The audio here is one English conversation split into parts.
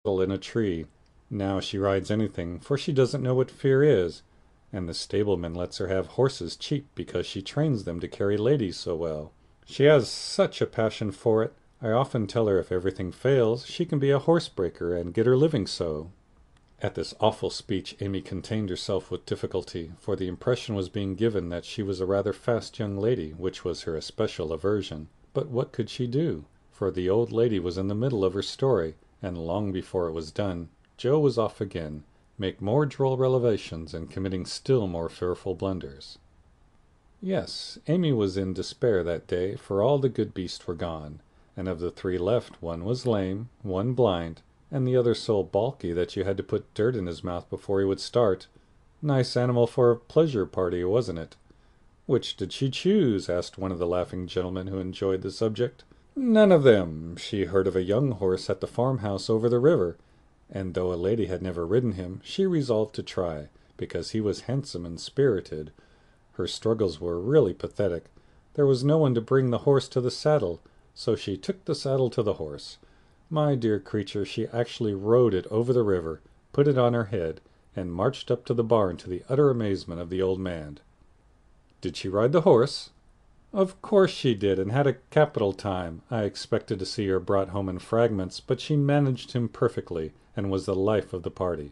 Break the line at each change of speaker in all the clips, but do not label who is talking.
in a tree. Now she rides anything, for she doesn't know what fear is, and the stableman lets her have horses cheap because she trains them to carry ladies so well. She has such a passion for it. I often tell her if everything fails, she can be a horsebreaker and get her living so." At this awful speech Amy contained herself with difficulty, for the impression was being given that she was a rather fast young lady, which was her especial aversion. But what could she do? For the old lady was in the middle of her story, and long before it was done, Joe was off again, make more droll revelations and committing still more fearful blunders. Yes, Amy was in despair that day, for all the good beasts were gone, and of the three left, one was lame, one blind, and the other so balky that you had to put dirt in his mouth before he would start. Nice animal for a pleasure party, wasn't it? "Which did she choose?" asked one of the laughing gentlemen who enjoyed the subject. "None of them. She heard of a young horse at the farmhouse over the river, and though a lady had never ridden him, she resolved to try, because he was handsome and spirited. Her struggles were really pathetic. There was no one to bring the horse to the saddle, so she took the saddle to the horse. My dear creature, she actually rode it over the river, put it on her head, and marched up to the barn to the utter amazement of the old man." "Did she ride the horse?" "Of course she did, and had a capital time. I expected to see her brought home in fragments, but she managed him perfectly, and was the life of the party."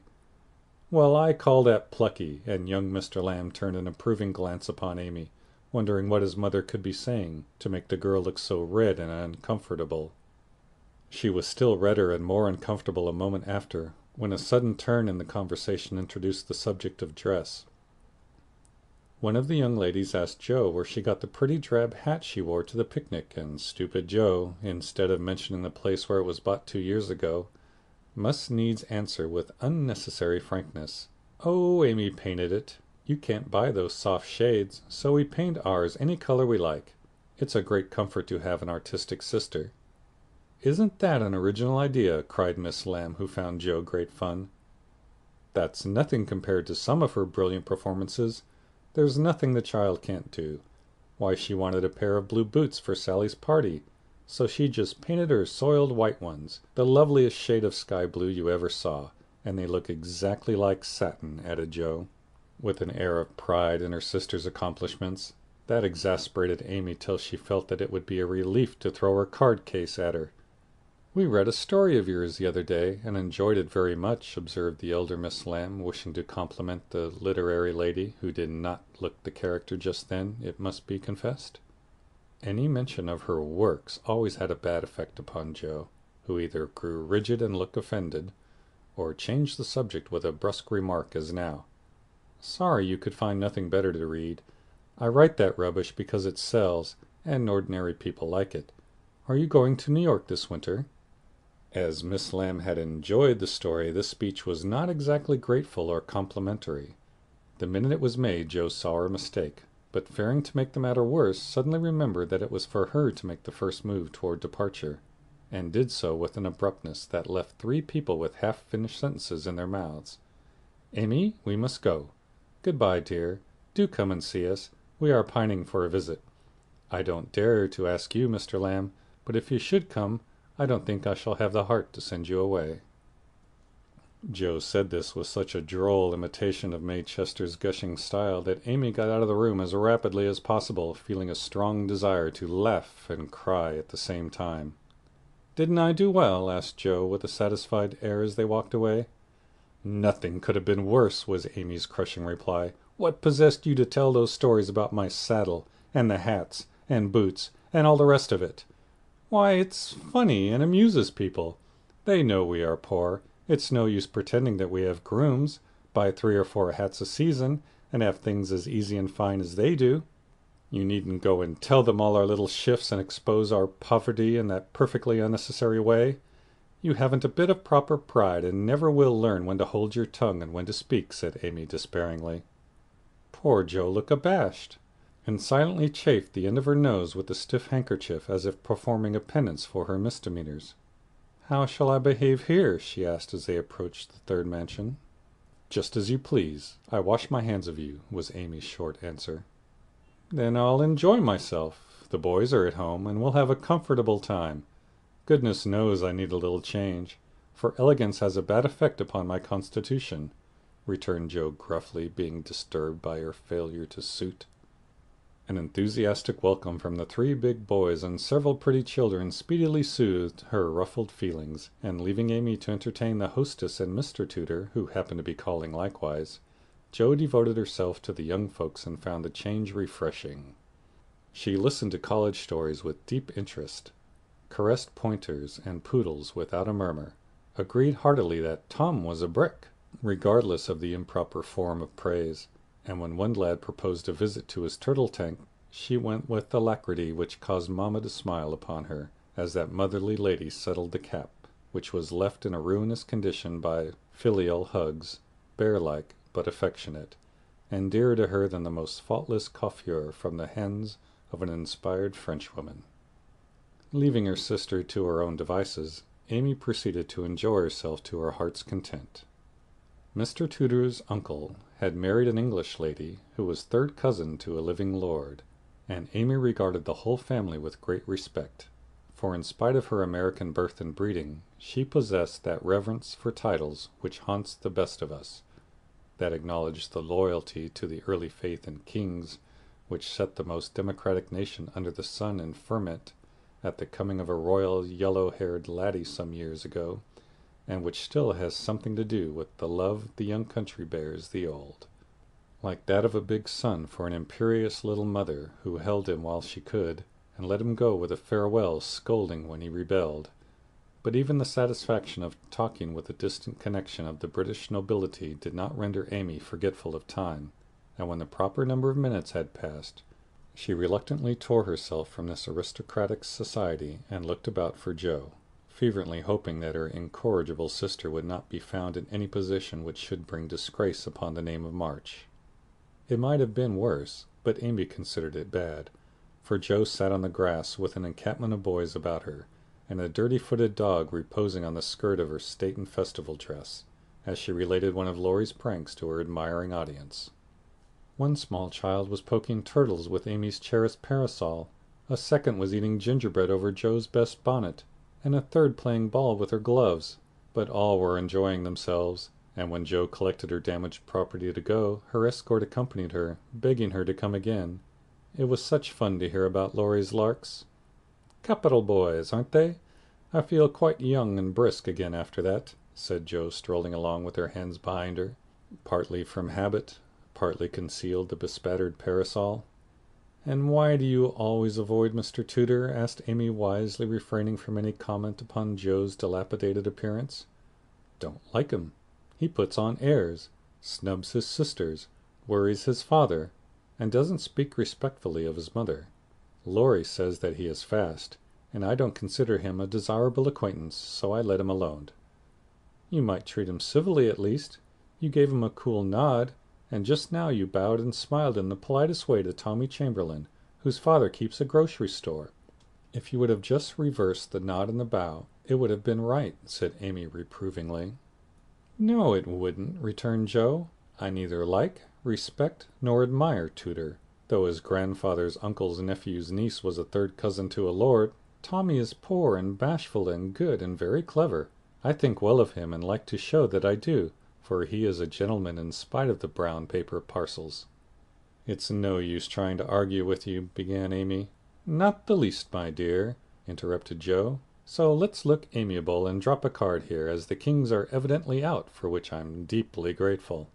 "Well, I call that plucky," and young Mr. Lamb turned an approving glance upon Amy, wondering what his mother could be saying to make the girl look so red and uncomfortable. She was still redder and more uncomfortable a moment after, when a sudden turn in the conversation introduced the subject of dress. One of the young ladies asked Joe where she got the pretty drab hat she wore to the picnic, and stupid Joe, instead of mentioning the place where it was bought 2 years ago, must needs answer with unnecessary frankness, "Oh, Amy painted it. You can't buy those soft shades, so we paint ours any color we like. It's a great comfort to have an artistic sister." "Isn't that an original idea?" cried Miss Lamb, who found Joe great fun. "That's nothing compared to some of her brilliant performances. There's nothing the child can't do. Why, she wanted a pair of blue boots for Sally's party, so she just painted her soiled white ones, the loveliest shade of sky blue you ever saw, and they look exactly like satin," added Joe, with an air of pride in her sister's accomplishments. That exasperated Amy till she felt that it would be a relief to throw her card case at her. "We read a story of yours the other day, and enjoyed it very much," observed the elder Miss Lamb, wishing to compliment the literary lady, who did not look the character just then, it must be confessed. Any mention of her works always had a bad effect upon Joe, who either grew rigid and looked offended, or changed the subject with a brusque remark, as now. "Sorry you could find nothing better to read. I write that rubbish because it sells, and ordinary people like it. Are you going to New York this winter?" As Miss Lamb had enjoyed the story, this speech was not exactly grateful or complimentary. The minute it was made, Joe saw her mistake, but fearing to make the matter worse, suddenly remembered that it was for her to make the first move toward departure, and did so with an abruptness that left three people with half-finished sentences in their mouths. "Amy, we must go. Good-bye, dear. Do come and see us. We are pining for a visit. I don't dare to ask you, Mr. Lamb, but if you should come, I don't think I shall have the heart to send you away." Joe said this with such a droll imitation of May Chester's gushing style that Amy got out of the room as rapidly as possible, feeling a strong desire to laugh and cry at the same time. "Didn't I do well?" asked Joe with a satisfied air as they walked away. "Nothing could have been worse," was Amy's crushing reply. "What possessed you to tell those stories about my saddle, and the hats, and boots, and all the rest of it?" "Why, it's funny and amuses people. They know we are poor. It's no use pretending that we have grooms, buy 3 or 4 hats a season, and have things as easy and fine as they do. You needn't go and tell them all our little shifts and expose our poverty in that perfectly unnecessary way. You haven't a bit of proper pride, and never will learn when to hold your tongue and when to speak," said Amy despairingly. Poor Joe looked abashed, and silently chafed the end of her nose with the stiff handkerchief, as if performing a penance for her misdemeanors. "How shall I behave here?" she asked as they approached the third mansion. "Just as you please. I wash my hands of you," was Amy's short answer. "Then I'll enjoy myself. The boys are at home, and we'll have a comfortable time. Goodness knows I need a little change. for elegance has a bad effect upon my constitution," returned Joe gruffly, being disturbed by her failure to suit. An enthusiastic welcome from the three big boys and several pretty children speedily soothed her ruffled feelings, and leaving Amy to entertain the hostess and Mr. Tudor, who happened to be calling likewise, Joe devoted herself to the young folks and found the change refreshing. She listened to college stories with deep interest, caressed pointers and poodles without a murmur, agreed heartily that Tom was a brick, regardless of the improper form of praise, and when one lad proposed a visit to his turtle tank, she went with alacrity which caused Mamma to smile upon her, as that motherly lady settled the cap, which was left in a ruinous condition by filial hugs, bear-like but affectionate, and dearer to her than the most faultless coiffure from the hands of an inspired Frenchwoman. Leaving her sister to her own devices, Amy proceeded to enjoy herself to her heart's content. Mr. Tudor's uncle had married an English lady who was third cousin to a living lord, and Amy regarded the whole family with great respect, for in spite of her American birth and breeding, she possessed that reverence for titles which haunts the best of us, that acknowledged the loyalty to the early faith in kings, which set the most democratic nation under the sun in ferment at the coming of a royal yellow-haired laddie some years ago, and which still has something to do with the love the young country bears the old, like that of a big son for an imperious little mother who held him while she could, and let him go with a farewell scolding when he rebelled. But even the satisfaction of talking with a distant connection of the British nobility did not render Amy forgetful of time, and when the proper number of minutes had passed, she reluctantly tore herself from this aristocratic society and looked about for Joe, fervently hoping that her incorrigible sister would not be found in any position which should bring disgrace upon the name of March. It might have been worse, but Amy considered it bad, for Joe sat on the grass with an encampment of boys about her, and a dirty-footed dog reposing on the skirt of her state and festival dress, as she related one of Laurie's pranks to her admiring audience. One small child was poking turtles with Amy's cherished parasol, a second was eating gingerbread over Joe's best bonnet, and a third playing ball with her gloves, but all were enjoying themselves, and when Joe collected her damaged property to go, her escort accompanied her, begging her to come again. It was such fun to hear about Laurie's larks. "Capital boys, aren't they? I feel quite young and brisk again after that," said Joe, strolling along with her hands behind her, partly from habit, partly concealed the bespattered parasol. "And why do you always avoid Mr. Tudor?" asked Amy, wisely refraining from any comment upon Joe's dilapidated appearance. "Don't like him. He puts on airs, snubs his sisters, worries his father, and doesn't speak respectfully of his mother. Laurie says that he is fast, and I don't consider him a desirable acquaintance, so I let him alone." "You might treat him civilly at least. You gave him a cool nod, and just now you bowed and smiled in the politest way to Tommy Chamberlain, whose father keeps a grocery store." "If you would have just reversed the nod and the bow, it would have been right," said Amy reprovingly. "No, it wouldn't," returned Joe. "I neither like, respect, nor admire Tudor. Though his grandfather's uncle's nephew's niece was a third cousin to a lord, Tommy is poor and bashful and good and very clever. I think well of him and like to show that I do, for he is a gentleman in spite of the brown paper parcels." "It's no use trying to argue with you," began Amy. "Not the least, my dear," interrupted Joe. "So let's look amiable and drop a card here, as the kings are evidently out, for which I'm deeply grateful."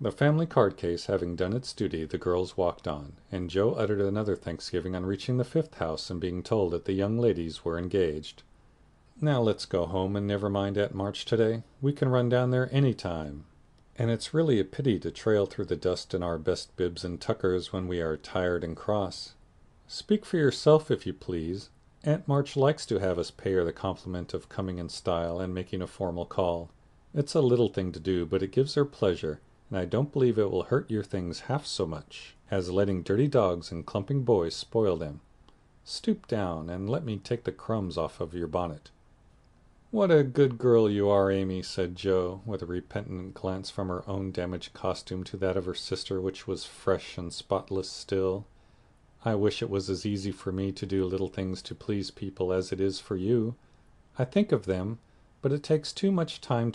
The family card case having done its duty, the girls walked on, and Joe uttered another thanksgiving on reaching the fifth house and being told that the young ladies were engaged. "Now let's go home and never mind Aunt March today. We can run down there any time. And it's really a pity to trail through the dust in our best bibs and tuckers when we are tired and cross. Speak for yourself, if you please. Aunt March likes to have us pay her the compliment of coming in style and making a formal call. It's a little thing to do, but it gives her pleasure, and I don't believe it will hurt your things half so much as letting dirty dogs and clumping boys spoil them. Stoop down and let me take the crumbs off of your bonnet." "What a good girl you are, Amy," said Joe, with a repentant glance from her own damaged costume to that of her sister, which was fresh and spotless still. "I wish it was as easy for me to do little things to please people as it is for you. I think of them, but it takes too much time